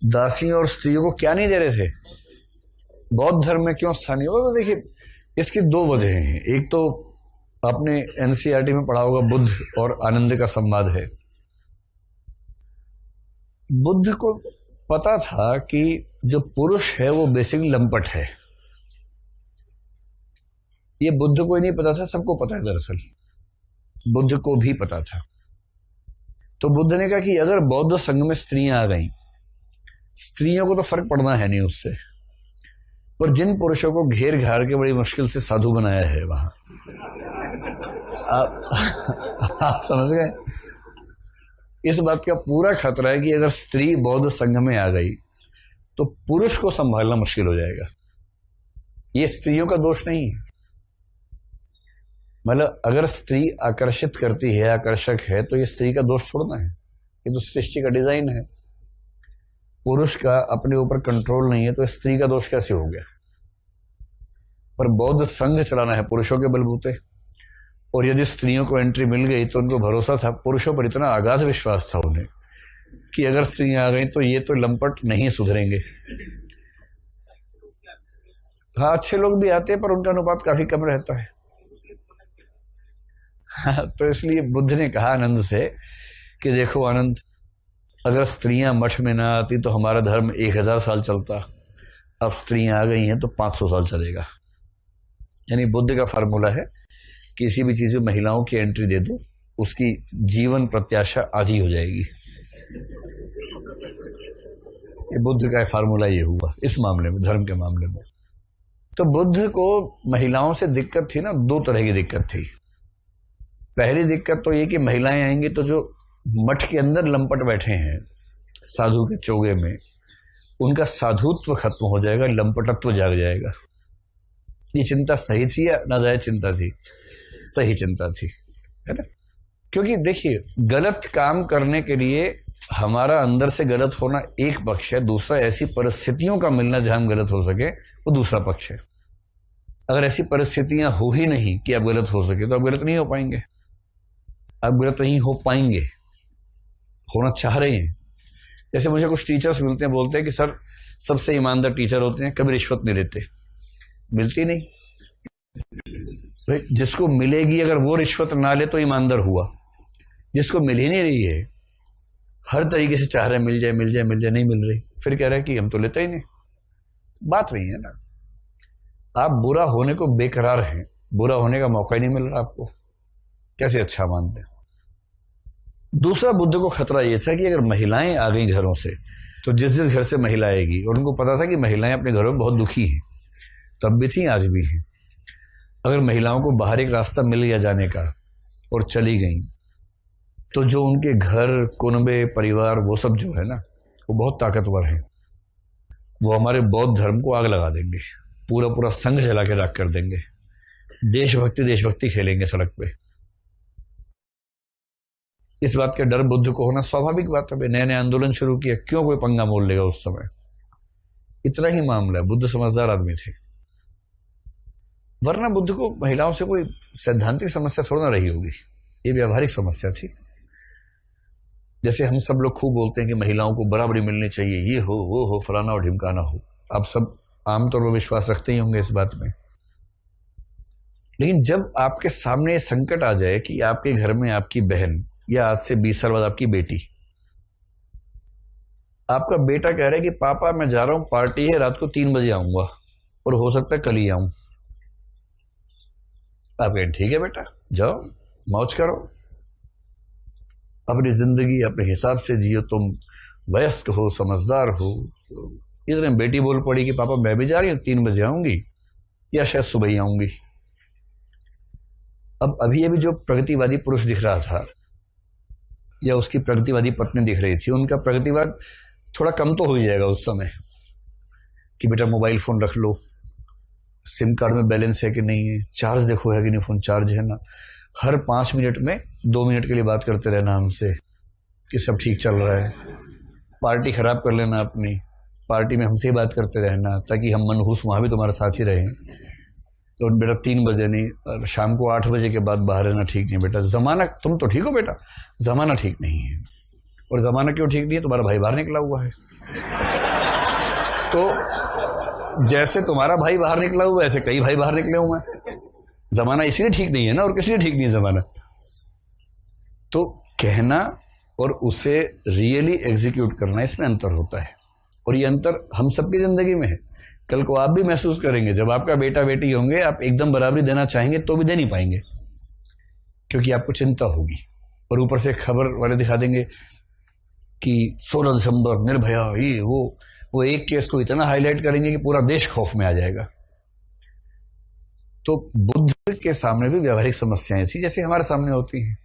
दासियों और स्त्रियों को क्या नहीं दे रहे थे? बौद्ध धर्म में क्यों स्थानीय हो? तो देखिए, इसकी दो वजह हैं। एक तो आपने एनसीईआरटी में पढ़ा होगा, बुद्ध और आनंद का संवाद है। बुद्ध को पता था कि जो पुरुष है वो बेसिकली लंपट है। ये बुद्ध को ही नहीं पता था, सबको पता है। दरअसल बुद्ध को भी पता था। तो बुद्ध ने कहा कि अगर बौद्ध संघ में स्त्रियां आ गईं, स्त्रियों को तो फर्क पड़ना है नहीं उससे, पर जिन पुरुषों को घेर घार के बड़ी मुश्किल से साधु बनाया है वहां, आप समझ गए? इस बात का पूरा खतरा है कि अगर स्त्री बौद्ध संघ में आ गई तो पुरुष को संभालना मुश्किल हो जाएगा। ये स्त्रियों का दोष नहीं है। मतलब अगर स्त्री आकर्षित करती है, आकर्षक है, तो ये स्त्री का दोष थोड़ा है, ये तो सृष्टि का डिजाइन है। पुरुष का अपने ऊपर कंट्रोल नहीं है तो स्त्री का दोष कैसे हो गया? पर बौद्ध संघ चलाना है पुरुषों के बलबूते, और यदि स्त्रियों को एंट्री मिल गई तो उनको भरोसा था, पुरुषों पर इतना अगाध विश्वास था उन्हें कि अगर स्त्रियां आ गई तो ये तो लंपट नहीं सुधरेंगे। हाँ, अच्छे लोग भी आते हैं पर उनका अनुपात काफी कम रहता है। तो इसलिए बुद्ध ने कहा आनंद से कि देखो आनंद, अगर स्त्रियां मठ में ना आती तो हमारा धर्म 1000 साल चलता, अब स्त्रियां आ गई हैं तो 500 साल चलेगा। यानी बुद्ध का फार्मूला है, किसी भी चीज में महिलाओं की एंट्री दे दो, उसकी जीवन प्रत्याशा आधी हो जाएगी। ये बुद्ध का फार्मूला ये हुआ इस मामले में, धर्म के मामले में। तो बुद्ध को महिलाओं से दिक्कत थी ना, दो तरह की दिक्कत थी। पहली दिक्कत तो ये कि महिलाएं आएंगी तो जो मठ के अंदर लंपट बैठे हैं साधु के चोगे में, उनका साधुत्व खत्म हो जाएगा, लंपटत्व जाग जाएगा। ये चिंता सही थी या नाजायज चिंता थी? सही चिंता थी, है ना? क्योंकि देखिए, गलत काम करने के लिए हमारा अंदर से गलत होना एक पक्ष है, दूसरा ऐसी परिस्थितियों का मिलना जहां हम गलत हो सके वो दूसरा पक्ष है। अगर ऐसी परिस्थितियां हो ही नहीं कि आप गलत हो सके तो आप गलत नहीं हो पाएंगे। आप गलत नहीं हो पाएंगे, होना चाह रहे हैं। जैसे मुझे कुछ टीचर्स मिलते हैं, बोलते हैं कि सर सबसे ईमानदार टीचर होते हैं, कभी रिश्वत नहीं लेते। मिलती नहीं भाई, जिसको मिलेगी अगर वो रिश्वत ना ले तो ईमानदार हुआ। जिसको मिल ही नहीं रही है, हर तरीके से चाह रहे मिल जाए मिल जाए मिल जाए, नहीं मिल रही, फिर कह रहा है कि हम तो लेते ही नहीं। बात नहीं है ना, आप बुरा होने को बेकरार हैं, बुरा होने का मौका ही नहीं मिल रहा आपको, कैसे अच्छा मानते हैं? दूसरा बुद्ध को खतरा यह था कि अगर महिलाएं आ गई घरों से तो जिस जिस घर से महिला आएगी, और उनको पता था कि महिलाएं अपने घरों में बहुत दुखी हैं, तब भी थी आज भी हैं, अगर महिलाओं को बाहर एक रास्ता मिल गया जाने का और चली गई तो जो उनके घर, कुनबे, परिवार, वो सब जो है ना, वो बहुत ताकतवर है। वो हमारे बौद्ध धर्म को आग लगा देंगे, पूरा पूरा संघ जला के राख कर देंगे, देशभक्ति खेलेंगे सड़क पे। इस बात का डर बुद्ध को होना स्वाभाविक बात है। नए नए आंदोलन शुरू किया, क्यों कोई पंगा मोल लेगा उस समय? इतना ही मामला है। बुद्ध समझदार आदमी थे, वरना बुद्ध को महिलाओं से कोई सैद्धांतिक समस्या थोड़ा ना रही होगी, ये व्यावहारिक समस्या थी। जैसे हम सब लोग खूब बोलते हैं कि महिलाओं को बराबरी मिलनी चाहिए, ये हो वो हो, फलाना और ढिमकाना हो। आप सब आमतौर पर विश्वास रखते ही होंगे इस बात में। लेकिन जब आपके सामने संकट आ जाए कि आपके घर में आपकी बहन, या आज से 20 साल बाद आपकी बेटी, आपका बेटा कह रहा है कि पापा मैं जा रहा हूं, पार्टी है, रात को 3 बजे आऊंगा और हो सकता है कल ही आऊं। आप कहें ठीक है बेटा, जाओ मौज करो, अपनी जिंदगी अपने हिसाब से जियो, तुम वयस्क हो, समझदार हो। इतने बेटी बोल पड़ी कि पापा मैं भी जा रही हूं, 3 बजे आऊंगी या शायद सुबह ही आऊंगी। अब अभी अभी जो प्रगतिवादी पुरुष दिख रहा था या उसकी प्रगतिवादी पत्नी दिख रही थी, उनका प्रगतिवाद थोड़ा कम तो हो ही जाएगा उस समय कि बेटा मोबाइल फोन रख लो, सिम कार्ड में बैलेंस है कि नहीं है, चार्ज देखो है कि नहीं, फोन चार्ज है ना, हर 5 मिनट में 2 मिनट के लिए बात करते रहना हमसे कि सब ठीक चल रहा है। पार्टी खराब कर लेना अपनी, पार्टी में हमसे ही बात करते रहना ताकि हम मनहूस वहां भी तुम्हारे साथ ही रहें। तो बेटा 3 बजे नहीं, और शाम को 8 बजे के बाद बाहर रहना ठीक नहीं बेटा। जमाना, तुम तो ठीक हो बेटा, जमाना ठीक नहीं है। और जमाना क्यों ठीक नहीं है? तुम्हारा भाई बाहर निकला हुआ है। तो जैसे तुम्हारा भाई बाहर निकला हुआ है, ऐसे कई भाई बाहर निकले हुए हैं। जमाना इसलिए ठीक नहीं है ना, और किसी लिए ठीक नहीं है जमाना। तो कहना और उसे रियली एग्जीक्यूट करना, इसमें अंतर होता है, और ये अंतर हम सबकी जिंदगी में है। कल को आप भी महसूस करेंगे, जब आपका बेटा बेटी होंगे, आप एकदम बराबरी देना चाहेंगे तो भी दे नहीं पाएंगे, क्योंकि आपको चिंता होगी। और ऊपर से खबर वाले दिखा देंगे कि 16 दिसंबर निर्भया, ये वो एक केस को इतना हाईलाइट करेंगे कि पूरा देश खौफ में आ जाएगा। तो बुद्ध के सामने भी व्यवहारिक समस्याएं थी, जैसे हमारे सामने होती हैं।